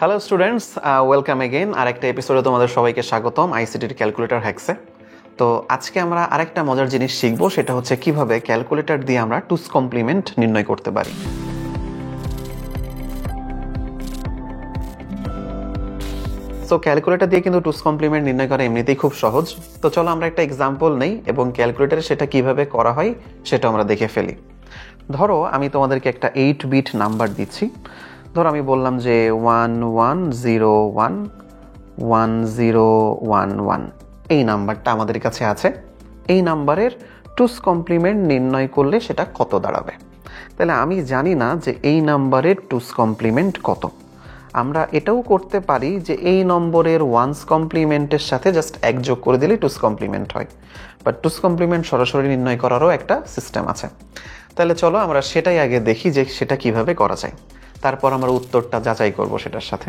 Hello students, welcome again. আরেকটা এপিসোডে তোমাদের সবাইকে স্বাগতম আইসিটির ক্যালকুলেটর হ্যাক্সে। তো আজকে আমরা আরেকটা মজার জিনিস শিখব, সেটা হচ্ছে কিভাবে ক্যালকুলেটর দিয়ে আমরা টুস কমপ্লিমেন্ট নির্ণয় করতে পারি। সো ক্যালকুলেটর দিয়ে কিন্তু টুস কমপ্লিমেন্ট নির্ণয় করা এমনিতেই খুব সহজ। তো চলো আমরা একটা এক্সাম্পল নেই এবং ক্যালকুলেটরে সেটা কিভাবে করা হয় সেটা আমরা দেখে ফেলি। ধরো আমি তোমাদেরকে একটা 8 বিট নাম্বার দিচ্ছি। ধরো আমি বললাম যে 11011011 এই নাম্বারটা আমাদের কাছে আছে। এই নাম্বারের টুস কমপ্লিমেন্ট নির্ণয় করলে সেটা কত দাঁড়াবে। তাহলে আমি জানি না যে এই নাম্বারের টুস কমপ্লিমেন্ট কত। আমরা এটাও করতে পারি যে এই নম্বরের ওয়ান্স কমপ্লিমেন্টের সাথে জাস্ট এক যোগ করে দিলেই টুস কমপ্লিমেন্ট হয়, বাট টুস কমপ্লিমেন্ট সরাসরি নির্ণয় করারও একটা সিস্টেম আছে। তাহলে চলো আমরা সেটাই আগে দেখি যে সেটা কিভাবে করা যায়, তারপর আমরা উত্তরটা যাচাই করব সেটার সাথে।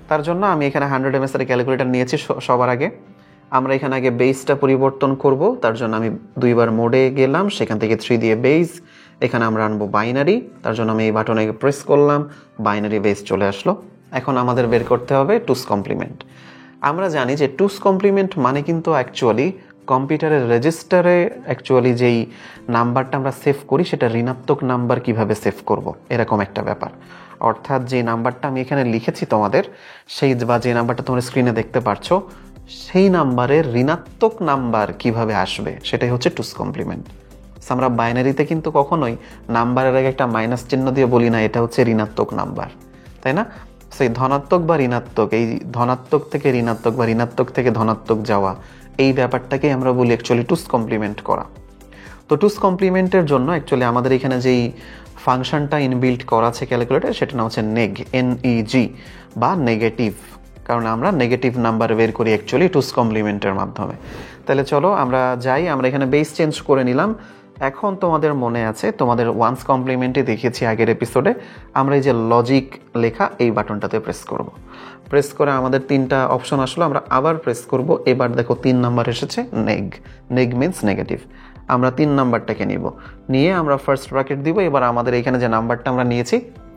তার জন্য আমি এখানে 100 ms এর ক্যালকুলেটর নিয়েছি। সবার আগে আমরা এখানে আগে বেসটা পরিবর্তন করব। তার জন্য আমি দুইবার মোডে গেলাম, সেখান থেকে 3 দিয়ে বেস, এখানে আমরা আনবো বাইনারি। তার জন্য আমি এই বাটনে প্রেস করলাম, বাইনারি বেস চলে আসলো। এখন আমাদের বের করতে হবে টুস কমপ্লিমেন্ট। আমরা জানি যে টুস কমপ্লিমেন্ট মানে কিন্তু অ্যাকচুয়ালি কম্পিউটারের রেজিস্টারে অ্যাকচুয়ালি যেই নাম্বারটা আমরা সেভ করি সেটা ঋণাত্মক নাম্বার কিভাবে সেভ করব, এরকম একটা ব্যাপার। অর্থাৎ যে নাম্বারটা আমি এখানে লিখেছি তোমাদের, সেই বা যে নাম্বারটা তোমরা স্ক্রিনে দেখতে পাচ্ছ, সেই নাম্বারের ঋণাত্মক নাম্বার কিভাবে আসবে সেটাই হচ্ছে টুস কমপ্লিমেন্ট। আমরা বাইনারিতে কিন্তু কখনোই নাম্বারের আগে একটা মাইনাস চিহ্ন দিয়ে বলি না এটা হচ্ছে ঋণাত্মক নাম্বার, তাই না? সেই ধনাত্মক বা ঋণাত্মক, এই ধনাত্মক থেকে ঋণাত্মক বা ঋণাত্মক থেকে ধনাত্মক যাওয়া, এই ব্যাপারটাকেই আমরা বলি অ্যাকচুয়ালি টুস কমপ্লিমেন্ট করা। তো টুস কমপ্লিমেন্টের জন্য অ্যাকচুয়ালি আমাদের এখানে যেই ফাংশনটা ইনবিল্ট করা আছে ক্যালকুলেটর, সেটা নাম হচ্ছে নেগ, NEG বা নেগেটিভ, কারণ আমরা নেগেটিভ নাম্বার বের করি অ্যাকচুয়ালি টুস কমপ্লিমেন্টের মাধ্যমে। তাহলে চলো আমরা যাই, আমরা এখানে বেস চেঞ্জ করে নিলাম। এখন তোমাদের মনে আছে তোমাদের ওয়ান্স কমপ্লিমেন্টে দেখিয়েছি আগের এপিসোডে, আমরা এই যে লজিক লেখা এই বাটনটাতে প্রেস করব। প্রেস করে আমাদের 3টা অপশন আসলো, আমরা আবার প্রেস করব। এবার দেখো 3 নাম্বার এসেছে, নেগ মিনস নেগেটিভ। আমরা 3 নাম্বারটাকে নিয়ে আমরা ফার্স্ট ব্র্যাকেট দিব। এবার আমাদের এখানে যে নাম্বারটা আমরা নিয়েছি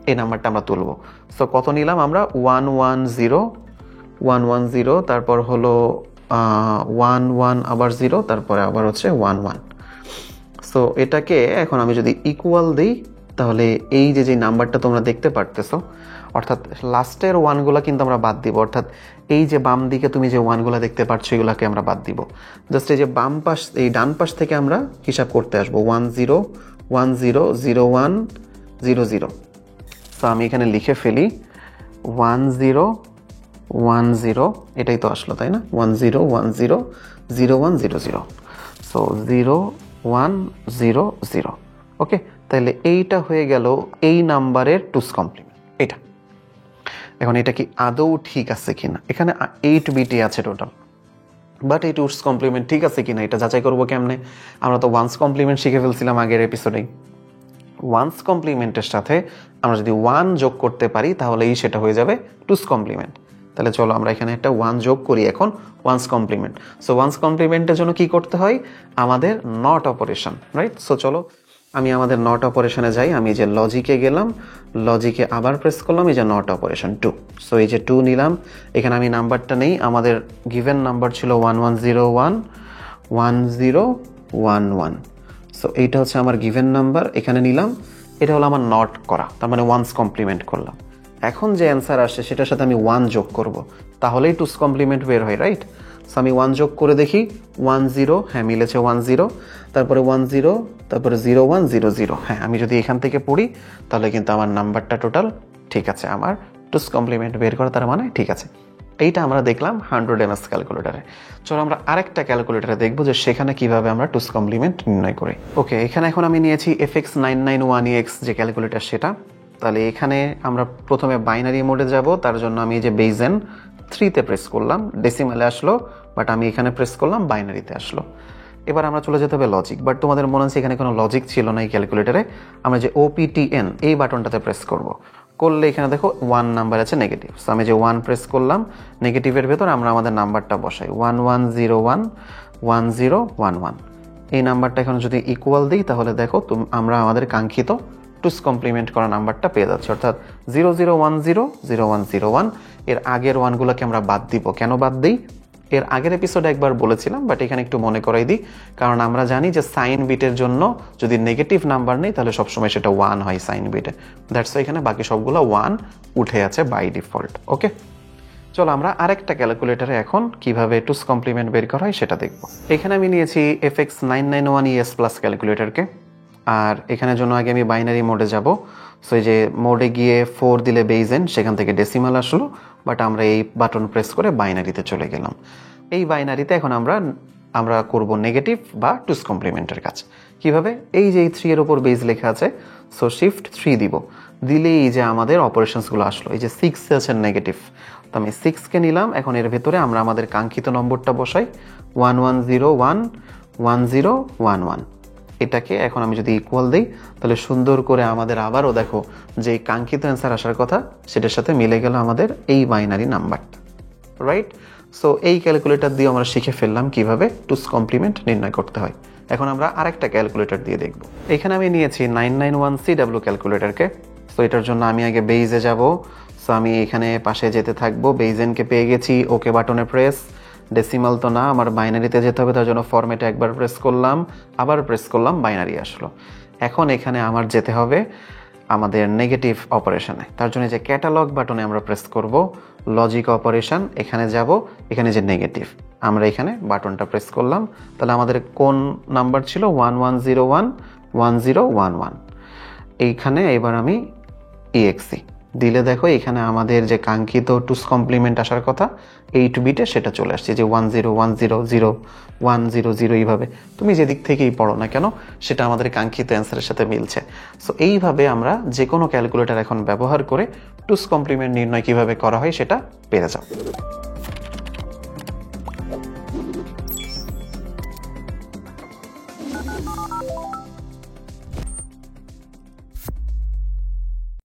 এই নাম্বারটা আমরা তুলব। সো কত নিলাম আমরা? 110, তারপর হলো 11 আবার 0, তারপরে আবার হচ্ছে 11। সো এটাকে এখন আমি যদি ইকুয়াল দিই, তাহলে এই যে নাম্বারটা তোমরা দেখতে পারতেছো, অর্থাৎ লাস্টের ওয়ানগুলো কিন্তু আমরা বাদ দিব। অর্থাৎ এই যে বাম দিকে তুমি যে ওয়ানগুলো দেখতে পাচ্ছ এগুলোকে আমরা বাদ দিব। জাস্ট এই যে বাম পাশ, এই ডান পাশ থেকে আমরা হিসাব করতে আসবো 10100100। সো আমি এখানে লিখে ফেলি 1010, এটাই তো আসলো তাই না? 10100100। সো 0100। ওকে, তাহলে এইটা হয়ে গেল এই নাম্বারের টুস কমপ্লিমেন্ট। এটা এখন এটা কি আদৌ ঠিক আছে কিনা, এখানে 8 বিটই আছে টোটাল, বাট এই টুস কমপ্লিমেন্ট ঠিক আছে কিনা এটা যাচাই করবো কেমনে? আমরা তো ওয়ান্স কমপ্লিমেন্ট শিখে ফেলছিলাম আগের এপিসোডেই। ওয়ান্স কমপ্লিমেন্টের সাথে আমরা যদি 1 যোগ করতে পারি তাহলেই সেটা হয়ে যাবে টুস কমপ্লিমেন্ট। তাহলে চলো আমরা এখানে একটা 1 যোগ করি এখন, ওয়ান্স কমপ্লিমেন্ট। সো ওয়ান্স কমপ্লিমেন্টের জন্য কি করতে হয়? আমাদের নট অপারেশন, রাইট? সো চলো আমি আমাদের নট অপারেশনে যাই। আমি যে লজিকে গেলাম, লজিকে আবার প্রেস করলাম, এই যে নট অপারেশন 2। সো এই যে 2 নিলাম, এখানে আমি নাম্বারটা নেই, আমাদের গিভেন নাম্বার ছিল 11011011। সো এইটা হচ্ছে আমার গিভেন নাম্বার, এখানে নিলাম। এটা হলো আমার নট করা, তার মানে ওয়ান্স কমপ্লিমেন্ট করলাম। এখন যে অ্যান্সার আসছে সেটার সাথে আমি 1 যোগ করব, তাহলেই টুস কমপ্লিমেন্ট বের হয়, রাইট? সো আমি 1 যোগ করে দেখি, 10, হ্যাঁ মিলেছে 10, তারপরে 10, তারপরে 0100। হ্যাঁ, আমি যদি এখান থেকে পড়ি তাহলে কিন্তু আমার নাম্বারটা টোটাল ঠিক আছে, আমার টুস কমপ্লিমেন্ট বের করা তার মানে ঠিক আছে। এইটা আমরা দেখলাম 100 ms ক্যালকুলেটারে। চলো আমরা আরেকটা ক্যালকুলেটারে দেখবো যে সেখানে কিভাবে আমরা টুস কমপ্লিমেন্ট নির্ণয় করি। ওকে, এখানে এখন আমি নিয়েছি FX991EX যে ক্যালকুলেটার সেটা। তাহলে এখানে আমরা প্রথমে বাইনারি মোডে যাব। তার জন্য আমি এই যে বেইজেন 3তে প্রেস করলাম, ডেসিমালে আসলো, বাট আমি এখানে প্রেস করলাম বাইনারিতে আসলো। এবার আমরা চলে যেতে হবে লজিক, বাট তোমাদের মনে হচ্ছে এখানে কোনো লজিক ছিল না এই ক্যালকুলেটারে। আমরা যে OPTN এই বাটনটাতে প্রেস করলে এখানে দেখো 1 নাম্বার আছে নেগেটিভ। সো আমি যে 1 প্রেস করলাম, নেগেটিভের ভেতর আমরা আমাদের নাম্বারটা বসাই 11011011। এই নাম্বারটা এখন যদি ইকুয়াল দিই তাহলে দেখো আমরা আমাদের কাঙ্ক্ষিত টুস কমপ্লিমেন্ট করা নাম্বারটা পেয়ে যাচ্ছি, অর্থাৎ 00100101 এর আগের ওয়ানগুলোকে আমরা বাদ দিব। কেন বাদ দিই? এর আগের এপিসোডে একবার বলেছিলাম, বাট এখানে একটু মনে করাই দিই, কারণ আমরা জানি যে সাইন বিটের জন্য যদি নেগেটিভ নাম্বার নেই তাহলে সবসময় সেটা 1 হয় সাইন বিটে। দ্যাটস এখানে বাকি সবগুলো 1 উঠে আছে বাই ডিফল্ট। ওকে, চলো আমরা আরেকটা ক্যালকুলেটরে এখন কিভাবে টুস কমপ্লিমেন্ট বের করা হয় সেটা দেখব। এখানে আমি নিয়েছি FX991ES প্লাস ক্যালকুলেটরকে, আর এখানের জন্য আগে আমি বাইনারি মোডে যাব। সো এই যে মোডে গিয়ে 4 দিলে বেজ এন্ড, সেখান থেকে ডেসিমাল আসলো, বাট আমরা এই বাটন প্রেস করে বাইনারিতে চলে গেলাম। এই বাইনারিতে এখন আমরা করব নেগেটিভ বা টুস কমপ্লিমেন্টের কাজ। কিভাবে? এই যে এই 3 এর উপর বেজ লেখা আছে, সো শিফট 3 দিব, দিলেই এই যে আমাদের অপারেশনসগুলো আসলো। এই যে 6 আছে নেগেটিভ, তো আমি 6কে নিলাম। এখন এর ভেতরে আমরা আমাদের কাঙ্ক্ষিত নম্বরটা বসাই, 11011011। এটাকে এখন আমি যদি ইকুয়াল দিই তাহলে সুন্দর করে আমাদের আবারও দেখো যে কাঙ্ক্ষিত অ্যান্সার আসার কথা সেটার সাথে মিলে গেল আমাদের এই বাইনারি নাম্বারটা, রাইট? সো এই ক্যালকুলেটর দিয়ে আমরা শিখে ফেললাম কিভাবে টুস কমপ্লিমেন্ট নির্ণয় করতে হয়। এখন আমরা আরেকটা ক্যালকুলেটর দিয়ে দেখব। এখানে আমি নিয়েছি 991CW ক্যালকুলেটরকে। সো এটার জন্য আমি আগে বেইজে যাব। সো আমি এখানে পাশে যেতে থাকবো, বেইজেনকে পেয়ে গেছি, ওকে বাটনে প্রেস। ডেসিমাল তো না, আমার বাইনারিতে যেতে হবে, তার জন্য ফরম্যাটে একবার প্রেস করলাম, আবার প্রেস করলাম, বাইনারি আসলো। এখন এখানে আমার যেতে হবে আমাদের নেগেটিভ অপারেশনে, তার জন্য যে ক্যাটালগ বাটনে আমরা প্রেস করব, লজিক অপারেশন, এখানে যাব, এখানে যে নেগেটিভ, আমরা এখানে বাটনটা প্রেস করলাম। তাহলে আমাদের কোন নাম্বার ছিল? 11011011। এইখানে এবার আমি EXE দিলে দেখো এখানে আমাদের যে কাঙ্ক্ষিত টুস কমপ্লিমেন্ট আসার কথা 8 বিটে সেটা চলে আসছে, যে 10100100 এইভাবে। তুমি যে দিক থেকেই পড়ো না কেন সেটা আমাদের কাঙ্ক্ষিত অ্যান্সারের সাথে মিলছে। সো এইভাবে আমরা যে কোনো ক্যালকুলেটর এখন ব্যবহার করে টুস কমপ্লিমেন্ট নির্ণয় কিভাবে করা হয় সেটা পেয়ে যাও।